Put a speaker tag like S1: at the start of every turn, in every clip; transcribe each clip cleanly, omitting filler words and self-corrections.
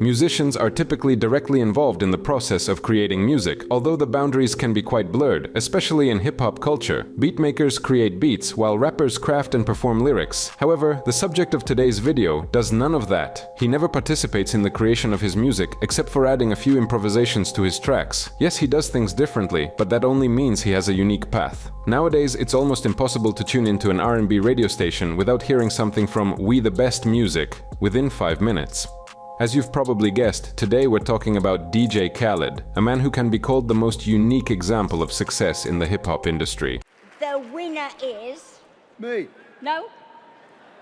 S1: Musicians are typically directly involved in the process of creating music, although the boundaries can be quite blurred, especially in hip-hop culture. Beatmakers create beats, while rappers craft and perform lyrics. However, the subject of today's video does none of that. He never participates in the creation of his music, except for adding a few improvisations to his tracks. Yes, he does things differently, but that only means he has a unique path. Nowadays, it's almost impossible to tune into an R&B radio station without hearing something from We the Best Music within 5 minutes. As you've probably guessed, today we're talking about DJ Khaled, a man who can be called the most unique example of success in the hip-hop industry.
S2: The winner is...
S3: Me.
S2: No?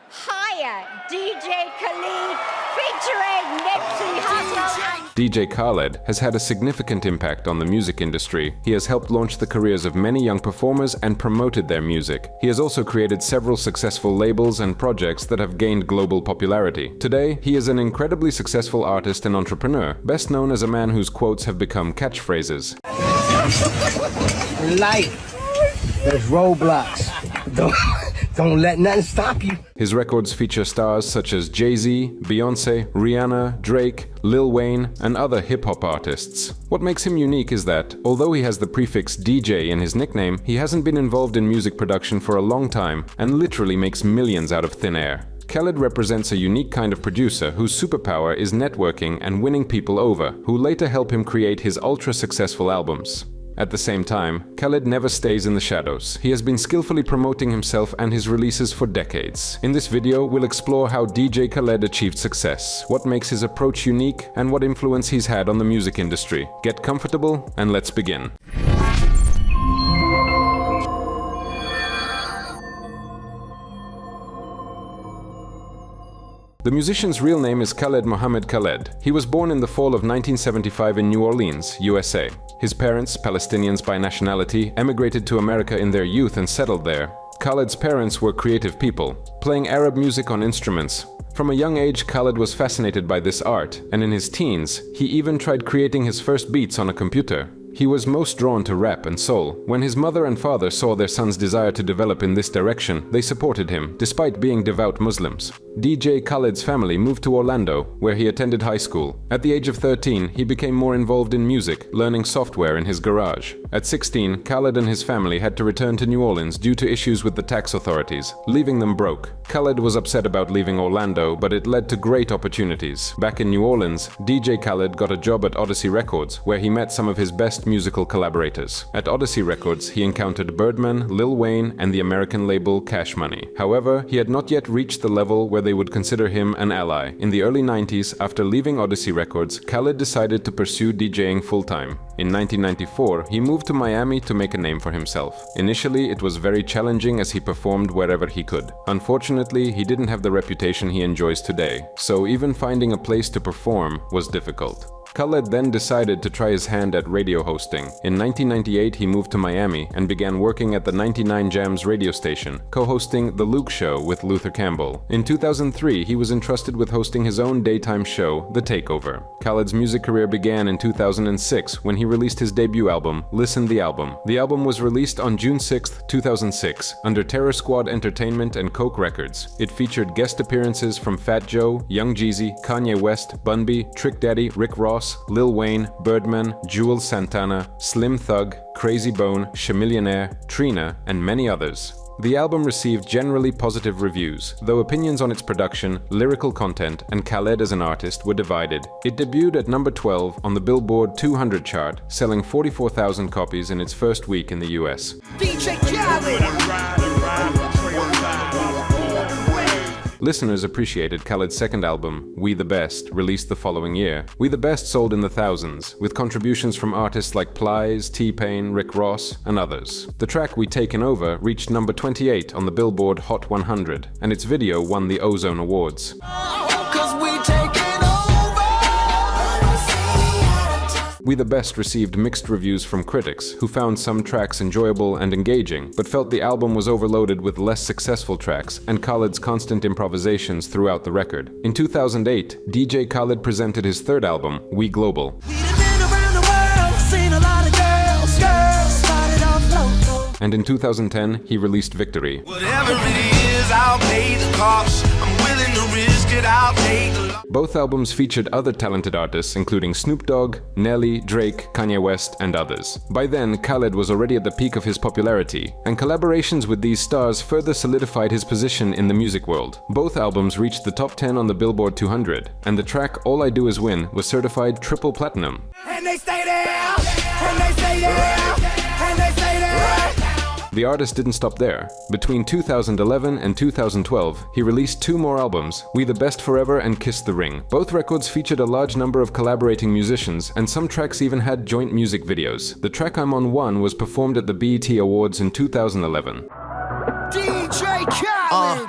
S2: Higher, DJ Khaled featuring Nipsey Hussle and...
S1: DJ Khaled has had a significant impact on the music industry. He has helped launch the careers of many young performers and promoted their music. He has also created several successful labels and projects that have gained global popularity. Today, he is an incredibly successful artist and entrepreneur, best known as a man whose quotes have become catchphrases.
S4: In life, there's roadblocks. Don't let nothing stop you.
S1: His records feature stars such as Jay-Z, Beyoncé, Rihanna, Drake, Lil Wayne, and other hip-hop artists. What makes him unique is that, although he has the prefix DJ in his nickname, he hasn't been involved in music production for a long time and literally makes millions out of thin air. Khaled represents a unique kind of producer whose superpower is networking and winning people over, who later help him create his ultra-successful albums. At the same time, Khaled never stays in the shadows. He has been skillfully promoting himself and his releases for decades. In this video, we'll explore how DJ Khaled achieved success, what makes his approach unique, and what influence he's had on the music industry. Get comfortable, and let's begin. The musician's real name is Khaled Mohammed Khaled. He was born in the fall of 1975 in New Orleans, USA. His parents, Palestinians by nationality, emigrated to America in their youth and settled there. Khaled's parents were creative people, playing Arab music on instruments. From a young age, Khaled was fascinated by this art, and in his teens, he even tried creating his first beats on a computer. He was most drawn to rap and soul. When his mother and father saw their son's desire to develop in this direction, they supported him, despite being devout Muslims. DJ Khaled's family moved to Orlando, where he attended high school. At the age of 13, he became more involved in music, learning software in his garage. At 16, Khaled and his family had to return to New Orleans due to issues with the tax authorities, leaving them broke. Khaled was upset about leaving Orlando, but it led to great opportunities. Back in New Orleans, DJ Khaled got a job at Odyssey Records, where he met some of his best musical collaborators. At Odyssey Records, he encountered Birdman, Lil Wayne, and the American label Cash Money. However, he had not yet reached the level where they would consider him an ally. In the early 90s, after leaving Odyssey Records, Khaled decided to pursue DJing full-time. In 1994, he moved to Miami to make a name for himself. Initially, it was very challenging as he performed wherever he could. Unfortunately, he didn't have the reputation he enjoys today, so even finding a place to perform was difficult. Khaled then decided to try his hand at radio hosting. In 1998, he moved to Miami and began working at the 99 Jams radio station, co-hosting The Luke Show with Luther Campbell. In 2003, he was entrusted with hosting his own daytime show, The Takeover. Khaled's music career began in 2006 when he released his debut album, Listen the Album. The album was released on June 6, 2006, under Terror Squad Entertainment and Coke Records. It featured guest appearances from Fat Joe, Young Jeezy, Kanye West, Bun B, Trick Daddy, Rick Ross, Lil Wayne, Birdman, Juelz Santana, Slim Thug, Crazy Bone, Chamillionaire, Trina, and many others. The album received generally positive reviews, though opinions on its production, lyrical content, and Khaled as an artist were divided. It debuted at number 12 on the Billboard 200 chart, selling 44,000 copies in its first week in the US.
S4: DJ Khaled.
S1: Listeners appreciated Khaled's second album, We the Best, released the following year. We the Best sold in the thousands, with contributions from artists like Plies, T-Pain, Rick Ross, and others. The track We Taken Over reached number 28 on the Billboard Hot 100, and its video won the Ozone Awards. We the Best received mixed reviews from critics, who found some tracks enjoyable and engaging, but felt the album was overloaded with less successful tracks and Khaled's constant improvisations throughout the record. In 2008, DJ Khaled presented his third album, We Global. And in 2010, he released Victory.
S5: Whatever it is, I'll pay the cost. I'm willing to risk
S3: it out,
S1: Both albums featured other talented artists including Snoop Dogg, Nelly, Drake, Kanye West, and others. By then, Khaled was already at the peak of his popularity, and collaborations with these stars further solidified his position in the music world. Both albums reached the top 10 on the Billboard 200, and the track All I Do Is Win was certified triple platinum.
S3: and they stay there, and they stay there, and they stay there.
S1: The artist didn't stop there. Between 2011 and 2012, he released 2 more albums, We the Best Forever and Kiss the Ring. Both records featured a large number of collaborating musicians, and some tracks even had joint music videos. The track I'm On 1 was performed at the BET Awards in 2011.
S4: DJ Khaled.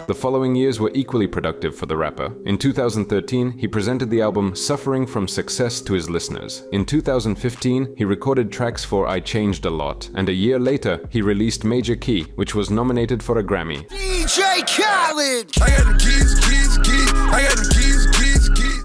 S1: The following years were equally productive for the rapper. In 2013, he presented the album Suffering from Success to his listeners. In 2015, he recorded tracks for I Changed a Lot, and a year later, he released Major Key, which was nominated for a Grammy.
S4: DJ Khaled.
S3: I got the keys, I got the keys.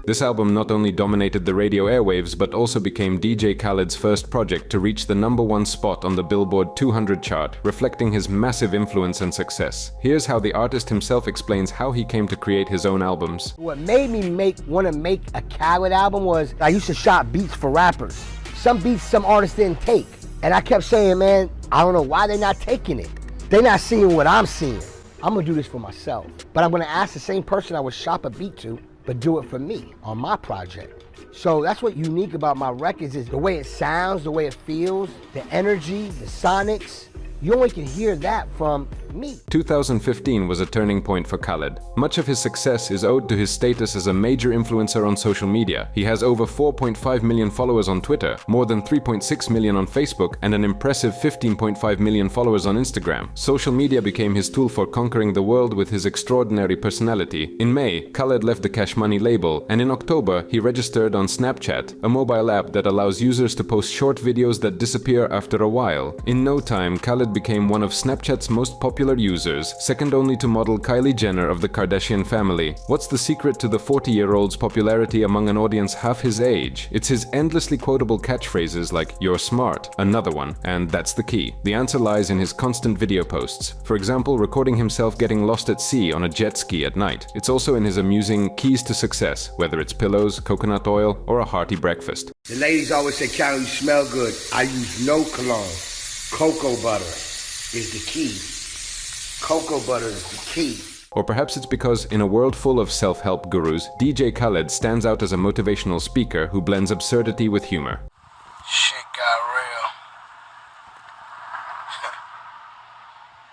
S1: This album not only dominated the radio airwaves, but also became DJ Khaled's first project to reach the #1 spot on the Billboard 200 chart, reflecting his massive influence and success. Here's how the artist himself explains how he came to create his own albums.
S4: What made me want to make a Khaled album was I used to shop beats for rappers. Some beats some artists didn't take. And I kept saying, man, I don't know why they're not taking it. They're not seeing what I'm seeing. I'm gonna do this for myself. But I'm gonna ask the same person I would shop a beat to, but do it for me on my project. So that's what's unique about my records is the way it sounds, the way it feels, the energy, the sonics. You only can hear that from me.
S1: 2015 was a turning point for Khaled. Much of his success is owed to his status as a major influencer on social media. He has over 4.5 million followers on Twitter, more than 3.6 million on Facebook, and an impressive 15.5 million followers on Instagram. Social media became his tool for conquering the world with his extraordinary personality. In May, Khaled left the Cash Money label, and in October, he registered on Snapchat, a mobile app that allows users to post short videos that disappear after a while. In no time, Khaled became one of Snapchat's most popular users, second only to model Kylie Jenner of the Kardashian family. What's the secret to the 40-year-old's popularity among an audience half his age? It's his endlessly quotable catchphrases like, "You're smart," another one, and "That's the key." The answer lies in his constant video posts. For example, recording himself getting lost at sea on a jet ski at night. It's also in his amusing keys to success, whether it's pillows, coconut oil, or a hearty breakfast.
S4: The ladies always say, Khaled, you smell good. I use no cologne. Cocoa butter is the key. Cocoa butter is the key.
S1: Or perhaps it's because in a world full of self-help gurus, DJ Khaled stands out as a motivational speaker who blends absurdity with humor.
S4: Shit got real.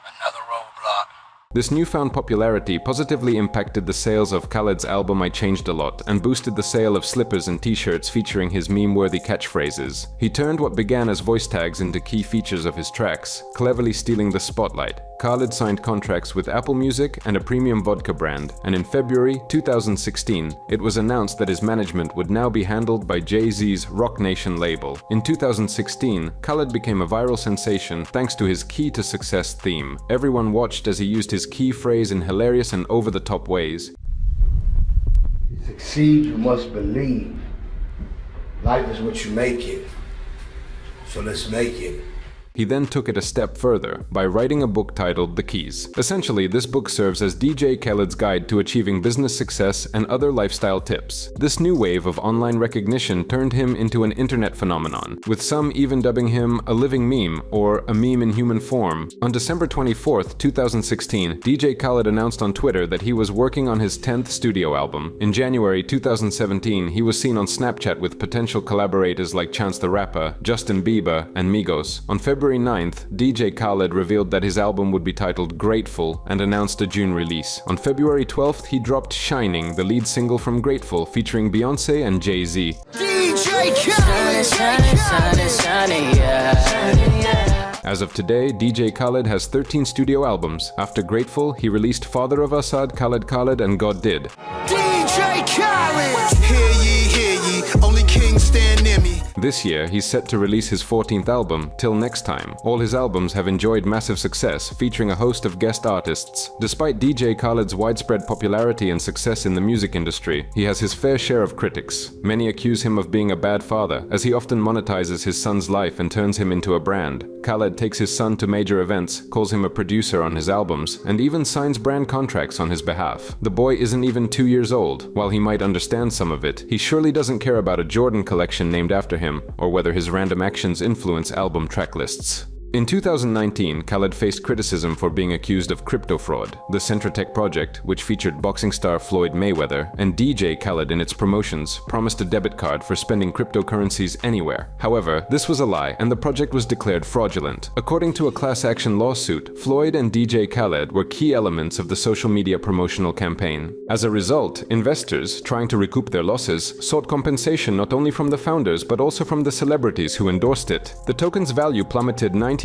S4: Another roadblock.
S1: This newfound popularity positively impacted the sales of Khaled's album I Changed a Lot and boosted the sale of slippers and t-shirts featuring his meme-worthy catchphrases. He turned what began as voice tags into key features of his tracks, cleverly stealing the spotlight. Khaled signed contracts with Apple Music and a premium vodka brand, and in February 2016, it was announced that his management would now be handled by Jay-Z's Rock Nation label. In 2016, Khaled became a viral sensation thanks to his key to success theme. Everyone watched as he used his key phrase in hilarious and over-the-top ways.
S4: To succeed, you must believe. Life is what you make it. So let's make it.
S1: He then took it a step further by writing a book titled The Keys. Essentially, this book serves as DJ Khaled's guide to achieving business success and other lifestyle tips. This new wave of online recognition turned him into an internet phenomenon, with some even dubbing him a living meme or a meme in human form. On December 24th, 2016, DJ Khaled announced on Twitter that he was working on his 10th studio album. In January 2017, he was seen on Snapchat with potential collaborators like Chance the Rapper, Justin Bieber, and Migos. On February 9th, DJ Khaled revealed that his album would be titled Grateful and announced a June release. On February 12th, he dropped Shining, the lead single from Grateful, featuring Beyoncé and Jay-Z.
S4: DJ Khaled! Shining, yeah.
S1: As of today, DJ Khaled has 13 studio albums. After Grateful, he released Father of Assad, Khaled, and God Did.
S4: DJ Khaled!
S3: Hear ye, only kings stand near me.
S1: This year, he's set to release his 14th album, Till Next Time. All his albums have enjoyed massive success, featuring a host of guest artists. Despite DJ Khaled's widespread popularity and success in the music industry, he has his fair share of critics. Many accuse him of being a bad father, as he often monetizes his son's life and turns him into a brand. Khaled takes his son to major events, calls him a producer on his albums, and even signs brand contracts on his behalf. The boy isn't even 2 years old. While he might understand some of it, he surely doesn't care about a Jordan collection named after him, or whether his random actions influence album track lists. In 2019, Khaled faced criticism for being accused of crypto fraud. The Centratech project, which featured boxing star Floyd Mayweather and DJ Khaled in its promotions, promised a debit card for spending cryptocurrencies anywhere. However, this was a lie and the project was declared fraudulent. According to a class action lawsuit, Floyd and DJ Khaled were key elements of the social media promotional campaign. As a result, investors, trying to recoup their losses, sought compensation not only from the founders but also from the celebrities who endorsed it. The token's value plummeted 98%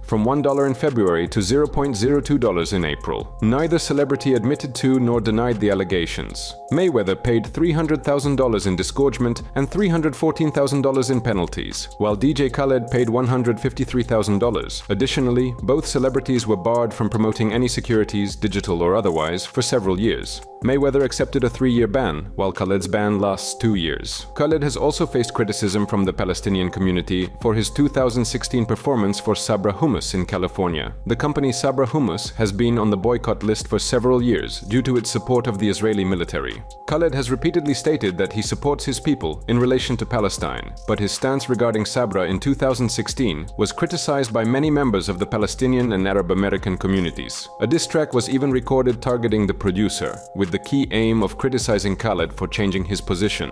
S1: from $1 in February to $0.02 in April. Neither celebrity admitted to nor denied the allegations. Mayweather paid $300,000 in disgorgement and $314,000 in penalties, while DJ Khaled paid $153,000. Additionally, both celebrities were barred from promoting any securities, digital or otherwise, for several years. Mayweather accepted a 3-year ban, while Khaled's ban lasts 2 years. Khaled has also faced criticism from the Palestinian community for his 2016 performance for Sabra Hummus in California. The company Sabra Hummus has been on the boycott list for several years due to its support of the Israeli military. Khaled has repeatedly stated that he supports his people in relation to Palestine, but his stance regarding Sabra in 2016 was criticized by many members of the Palestinian and Arab American communities. A diss track was even recorded targeting the producer, with the key aim of criticizing Khaled for changing his position.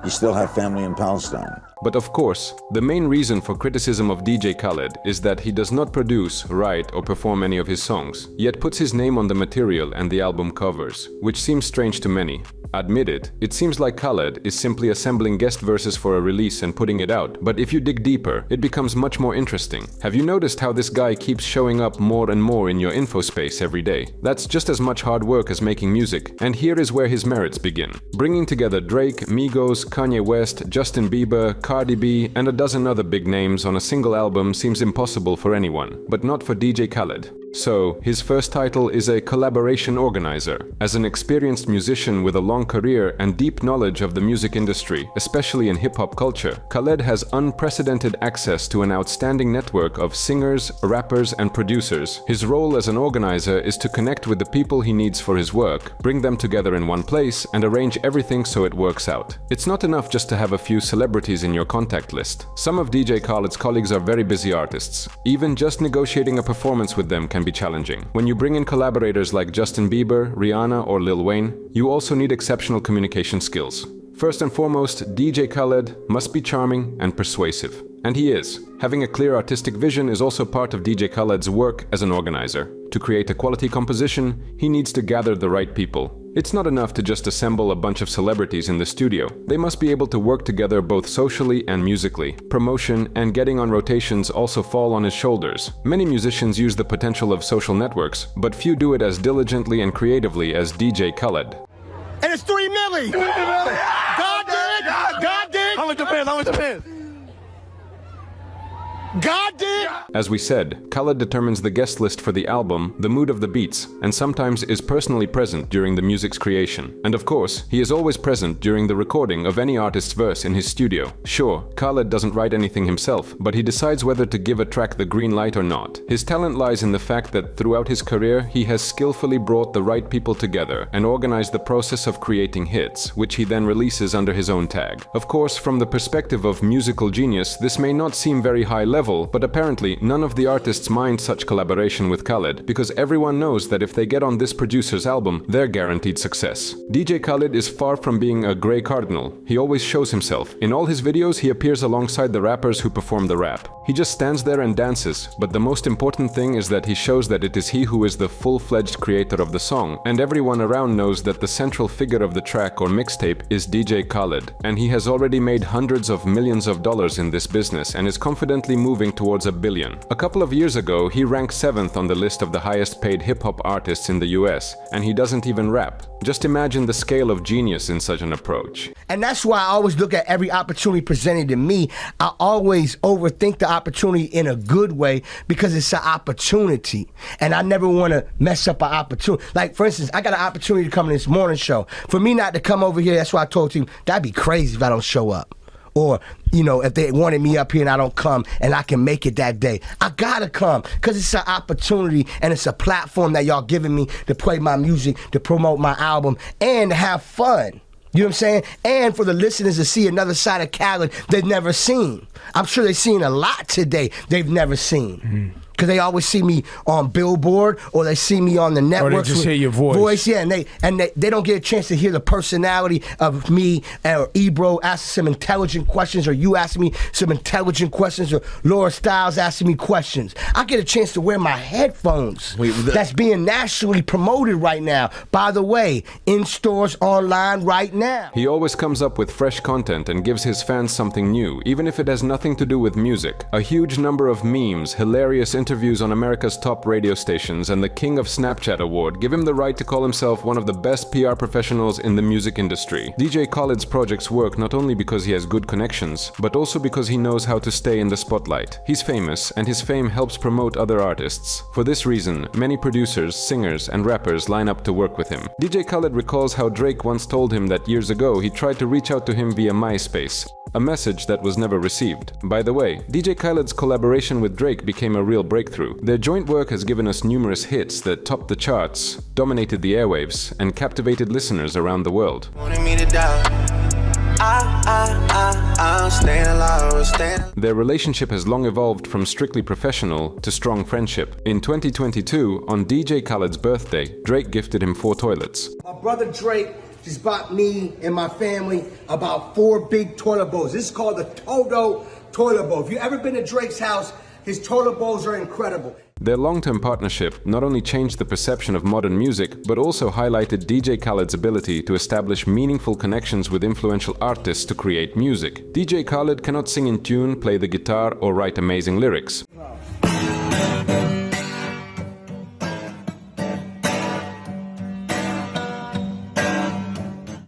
S5: You still have family in Palestine.
S1: But of course, the main reason for criticism of DJ Khaled is that he does not produce, write, or perform any of his songs, yet puts his name on the material and the album covers, which seems strange to many. Admit it, it seems like Khaled is simply assembling guest verses for a release and putting it out, but if you dig deeper, it becomes much more interesting. Have you noticed how this guy keeps showing up more and more in your info space every day? That's just as much hard work as making music, and here is where his merits begin. Bringing together Drake, Migos, Kanye West, Justin Bieber, Cardi B, and a dozen other big names on a single album seems impossible for anyone, but not for DJ Khaled. So, his first title is a collaboration organizer. As an experienced musician with a long career and deep knowledge of the music industry, especially in hip-hop culture, Khaled has unprecedented access to an outstanding network of singers, rappers, and producers. His role as an organizer is to connect with the people he needs for his work, bring them together in one place, and arrange everything so it works out. It's not enough just to have a few celebrities in your contact list. Some of DJ Khaled's colleagues are very busy artists. Even just negotiating a performance with them can be challenging. When you bring in collaborators like Justin Bieber, Rihanna, or Lil Wayne, you also need exceptional communication skills. First and foremost, DJ Khaled must be charming and persuasive. And he is. Having a clear artistic vision is also part of DJ Khaled's work as an organizer. To create a quality composition, he needs to gather the right people. It's not enough to just assemble a bunch of celebrities in the studio. They must be able to work together both socially and musically. Promotion and getting on rotations also fall on his shoulders. Many musicians use the potential of social networks, but few do it as diligently and creatively as DJ Khaled.
S3: And it's 3 milli. God did. God did. How much depends? How much depends? God did!
S1: As we said, Khaled determines the guest list for the album, the mood of the beats, and sometimes is personally present during the music's creation. And of course, he is always present during the recording of any artist's verse in his studio. Sure, Khaled doesn't write anything himself, but he decides whether to give a track the green light or not. His talent lies in the fact that throughout his career, he has skillfully brought the right people together and organized the process of creating hits, which he then releases under his own tag. Of course, from the perspective of musical genius, this may not seem very high level, but apparently none of the artists mind such collaboration with Khaled, because everyone knows that if they get on this producer's album, they're guaranteed success. DJ Khaled is far from being a grey cardinal. He always shows himself. In all his videos, he appears alongside the rappers who perform the rap. He just stands there and dances, but the most important thing is that he shows that it is he who is the full-fledged creator of the song, and everyone around knows that the central figure of the track or mixtape is DJ Khaled, and he has already made hundreds of millions of dollars in this business and is confidently moving moving towards $1 billion. A couple of years ago, he ranked 7th on the list of the highest paid hip-hop artists in the US, and he doesn't even rap. Just imagine the scale of genius in such an approach.
S4: And that's why I always look at every opportunity presented to me. I always overthink the opportunity in a good way because it's an opportunity. And I never want to mess up an opportunity. Like, for instance, I got an opportunity to come to this morning show. For me not to come over here, that's why I told you, that'd be crazy if I don't show up. Or, you know, if they wanted me up here and I don't come and I can make it that day. I gotta come because it's an opportunity and it's a platform that y'all giving me to play my music, to promote my album, and to have fun. You know what I'm saying? And for the listeners to see another side of Khaled they've never seen. I'm sure they've seen a lot today they've never seen. Because they always see me on Billboard or they see me on the network.
S6: Or they just hear your voice.
S4: Yeah, and they don't get a chance to hear the personality of me or Ebro asking some intelligent questions, or you asking me some intelligent questions, or Laura Styles asking me questions. I get a chance to wear my headphones. That's being nationally promoted right now. By the way, in stores, online right now.
S1: He always comes up with fresh content and gives his fans something new, even if it has nothing to do with music. A huge number of memes, hilarious interviews on America's top radio stations, and the King of Snapchat award give him the right to call himself one of the best PR professionals in the music industry. DJ Khaled's projects work not only because he has good connections, but also because he knows how to stay in the spotlight. He's famous, and his fame helps promote other artists. For this reason, many producers, singers, and rappers line up to work with him. DJ Khaled recalls how Drake once told him that years ago he tried to reach out to him via MySpace, a message that was never received. By the way, DJ Khaled's collaboration with Drake became a real breakthrough. Their joint work has given us numerous hits that topped the charts, dominated the airwaves, and captivated listeners around the world. Their relationship has long evolved from strictly professional to strong friendship. In 2022, on DJ Khaled's birthday, Drake gifted him 4 toilets.
S4: My brother Drake just bought me and my family about 4 big toilet bowls. This is called the Toto toilet bowl. If you've ever been to Drake's house, his toilet bowls are incredible.
S1: Their long-term partnership not only changed the perception of modern music, but also highlighted DJ Khaled's ability to establish meaningful connections with influential artists to create music. DJ Khaled cannot sing in tune, play the guitar, or write amazing lyrics.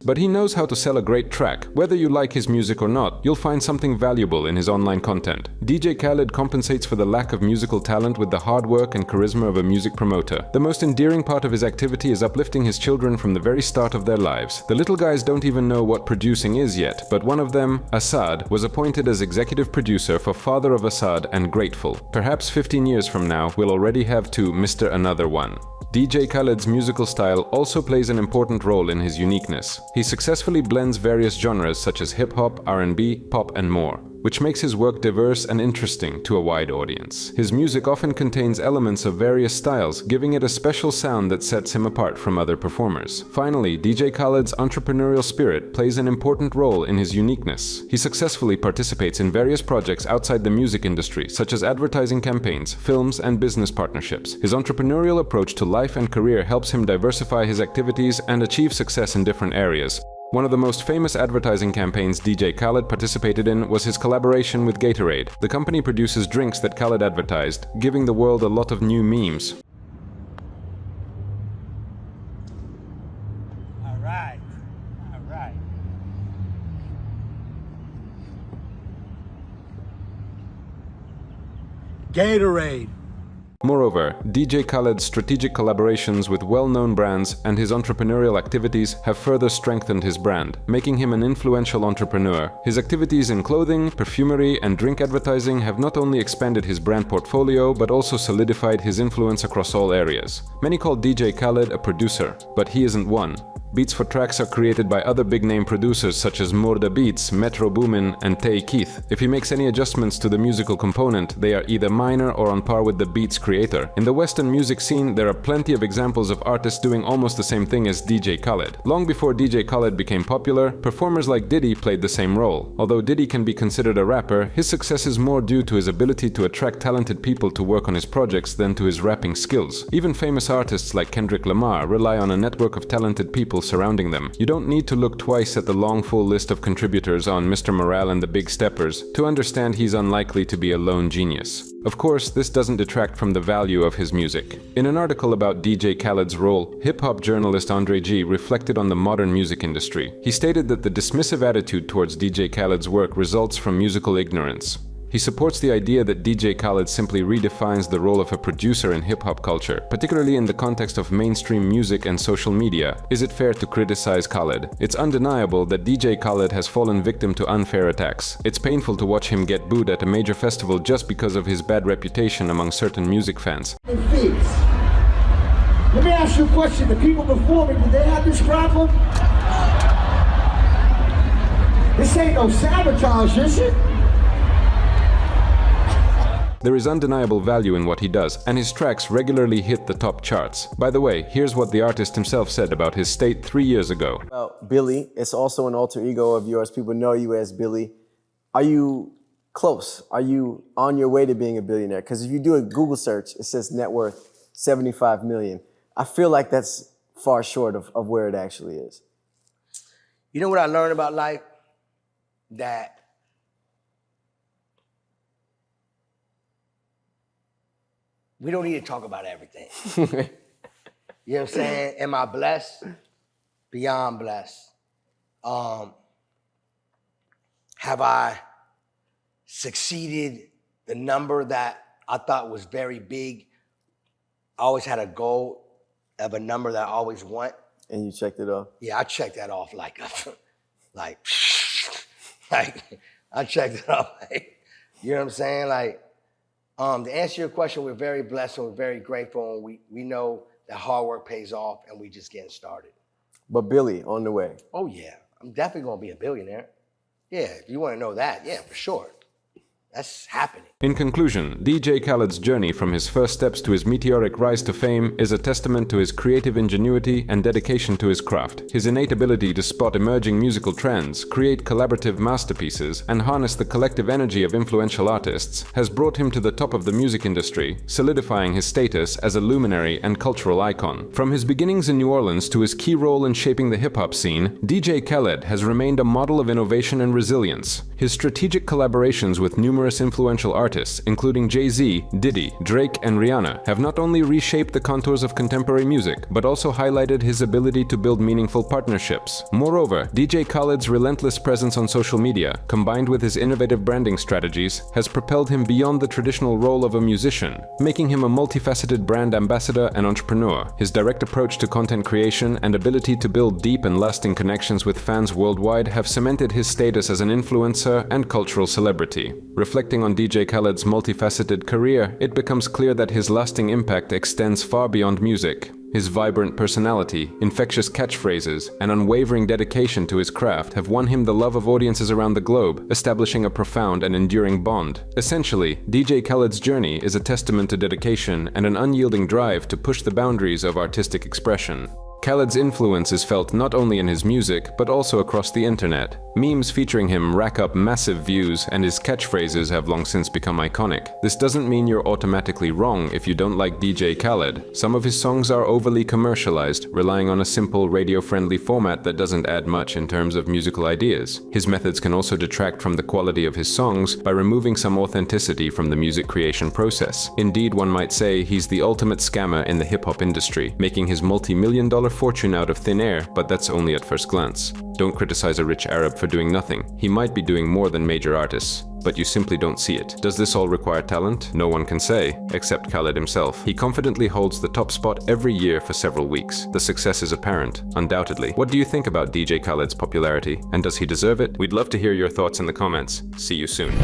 S1: But he knows how to sell a great track. Whether you like his music or not, you'll find something valuable in his online content. DJ Khaled compensates for the lack of musical talent with the hard work and charisma of a music promoter. The most endearing part of his activity is uplifting his children from the very start of their lives. The little guys don't even know what producing is yet, but one of them, Assad, was appointed as executive producer for Father of Assad and Grateful. Perhaps 15 years from now, we'll already have to Mr. Another One. DJ Khaled's musical style also plays an important role in his uniqueness. He successfully blends various genres such as hip-hop, R&B, pop, and more, which makes his work diverse and interesting to a wide audience. His music often contains elements of various styles, giving it a special sound that sets him apart from other performers. Finally, DJ Khaled's entrepreneurial spirit plays an important role in his uniqueness. He successfully participates in various projects outside the music industry, such as advertising campaigns, films, and business partnerships. His entrepreneurial approach to life and career helps him diversify his activities and achieve success in different areas. One of the most famous advertising campaigns DJ Khaled participated in was his collaboration with Gatorade. The company produces drinks that Khaled advertised, giving the world a lot of new memes.
S6: All right.
S4: Gatorade.
S1: Moreover, DJ Khaled's strategic collaborations with well-known brands and his entrepreneurial activities have further strengthened his brand, making him an influential entrepreneur. His activities in clothing, perfumery, and drink advertising have not only expanded his brand portfolio, but also solidified his influence across all areas. Many call DJ Khaled a producer, but he isn't one. Beats for tracks are created by other big-name producers such as Murda Beats, Metro Boomin, and Tay Keith. If he makes any adjustments to the musical component, they are either minor or on par with the beat's creator. In the Western music scene, there are plenty of examples of artists doing almost the same thing as DJ Khaled. Long before DJ Khaled became popular, performers like Diddy played the same role. Although Diddy can be considered a rapper, his success is more due to his ability to attract talented people to work on his projects than to his rapping skills. Even famous artists like Kendrick Lamar rely on a network of talented people people surrounding them. You don't need to look twice at the long full list of contributors on Mr. Morale and the Big Steppers to understand he's unlikely to be a lone genius. Of course, this doesn't detract from the value of his music. In an article about DJ Khaled's role, hip-hop journalist Andre G reflected on the modern music industry. He stated that the dismissive attitude towards DJ Khaled's work results from musical ignorance. He supports the idea that DJ Khaled simply redefines the role of a producer in hip-hop culture, particularly in the context of mainstream music and social media. Is it fair to criticize Khaled? It's undeniable that DJ Khaled has fallen victim to unfair attacks. It's painful to watch him get booed at a major festival just because of his bad reputation among certain music fans.
S6: Let me ask you a question. The people before me, did they have this problem? This ain't no sabotage, is it?
S1: There is undeniable value in what he does, and his tracks regularly hit the top charts. By the way, here's what the artist himself said about his state 3 years ago.
S7: Well, Billy, it's also an alter ego of yours. People know you as Billy. Are you close? Are you on your way to being a billionaire? Because if you do a Google search, it says net worth 75 million. I feel like that's far short of where it actually is.
S4: You know what I learned about life? That we don't need to talk about everything. You know what I'm saying? Am I blessed? Beyond blessed. Have I succeeded the number that I thought was very big? I always had a goal of a number that I always want.
S7: And you checked it off?
S4: Yeah, I checked that off like I checked it off. You know what I'm saying? To answer your question, we're very blessed and we're very grateful, and we know that hard work pays off and we just getting started.
S7: But Billy, on the way.
S4: Oh yeah, I'm definitely gonna be a billionaire. Yeah, if you wanna know that, yeah, for sure. That's happening.
S1: In conclusion, DJ Khaled's journey from his first steps to his meteoric rise to fame is a testament to his creative ingenuity and dedication to his craft. His innate ability to spot emerging musical trends, create collaborative masterpieces, and harness the collective energy of influential artists has brought him to the top of the music industry, solidifying his status as a luminary and cultural icon. From his beginnings in New Orleans to his key role in shaping the hip-hop scene, DJ Khaled has remained a model of innovation and resilience. His strategic collaborations with numerous influential artists, including Jay-Z, Diddy, Drake, and Rihanna, have not only reshaped the contours of contemporary music, but also highlighted his ability to build meaningful partnerships. Moreover, DJ Khaled's relentless presence on social media, combined with his innovative branding strategies, has propelled him beyond the traditional role of a musician, making him a multifaceted brand ambassador and entrepreneur. His direct approach to content creation and ability to build deep and lasting connections with fans worldwide have cemented his status as an influencer and cultural celebrity. Reflecting on DJ Khaled's multifaceted career, it becomes clear that his lasting impact extends far beyond music. His vibrant personality, infectious catchphrases, and unwavering dedication to his craft have won him the love of audiences around the globe, establishing a profound and enduring bond. Essentially, DJ Khaled's journey is a testament to dedication and an unyielding drive to push the boundaries of artistic expression. Khaled's influence is felt not only in his music, but also across the internet. Memes featuring him rack up massive views, and his catchphrases have long since become iconic. This doesn't mean you're automatically wrong if you don't like DJ Khaled. Some of his songs are overly commercialized, relying on a simple radio-friendly format that doesn't add much in terms of musical ideas. His methods can also detract from the quality of his songs by removing some authenticity from the music creation process. Indeed, one might say he's the ultimate scammer in the hip-hop industry, making his multi-million-dollar fortune out of thin air, but that's only at first glance. Don't criticize a rich Arab for doing nothing. He might be doing more than major artists, but you simply don't see it. Does this all require talent? No one can say, except Khaled himself. He confidently holds the top spot every year for several weeks. The success is apparent, undoubtedly. What do you think about DJ Khaled's popularity, and does he deserve it? We'd love to hear your thoughts in the comments. See you soon.